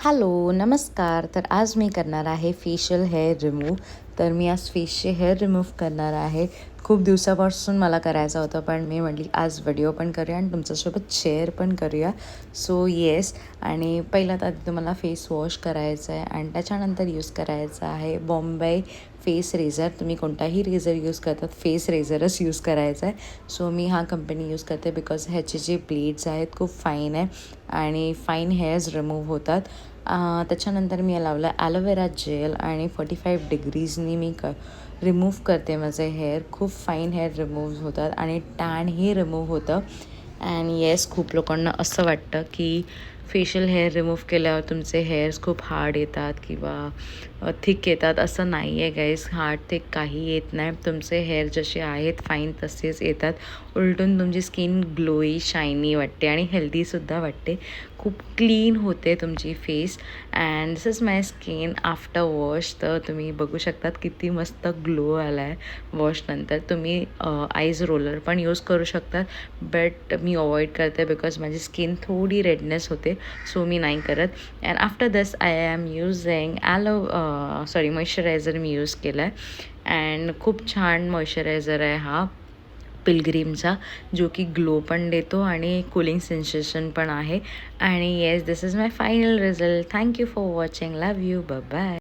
Hello, नमस्कार. तर आज मी करणार आहे फेशियल हेअर रिमूव्ह. तर मी आज फेसचे हेअर रिमूव्ह करणार आहे. खूप दिवसापासून मला करायचं होतं, पण मी म्हटली आज व्हिडिओ पण करूया आणि तुमच्यासोबत शेअर पण करूया. सो येस, आणि पहिल्यात आधी तुम्हाला फेस वॉश करायचं आहे आणि त्याच्यानंतर यूज करायचं आहे बॉम्बे फेस रेझर. तुम्ही कोणताही रेझर यूज करतात, फेस रेझरच यूज करायचा आहे. सो मी हा कंपनी यूज करते बिकॉज ह्याचे जे ब्लेड्स आहेत खूप फाईन आहे आणि फाईन हेअर्स रिमूव्ह होतात. त्याच्यानंतर मी लावलं ॲलोवेरा जेल आणि 45 डिग्रीजनी मी रिमूव्ह करते माझे हेअर. खूप फाईन हेअर रिमूव्ह होतात आणि टॅनही रिमूव्ह होतं. अँड येस, खूप लोकांना असं वाटतं की फेशियल हेअर रिमूव्ह केल्यावर तुमचे हेअर्स खूप हार्ड येतात किंवा थिक येतात. असं नाही आहे गाईज, हार्ड थिक काही येत नाही. तुमचे हेअर जसे आहेत फाईन तसेच येतात. उलटून तुमची स्किन ग्लोई शायनी वाटते आणि हेल्दीसुद्धा वाटते. खूप क्लीन होते तुमची face. And this is my skin after wash. तर तुम्ही बघू शकतात किती मस्त ग्लो आला आहे वॉशनंतर. तुम्ही आईज रोलर पण यूज करू शकतात, बट मी अवॉइड करते बिकॉज माझी स्किन थोडी रेडनेस होते, सो मी नाही करत. And after this I am using moisturiser me use केला आहे. अँड खूप छान मॉइश्चरायझर आहे हा पिलग्रीमचा, जो की ग्लो पण देतो आणि कूलिंग सेन्सेशन पण आहे. आणि yes, this is my final result. Thank you for watching. Love you. Bye bye.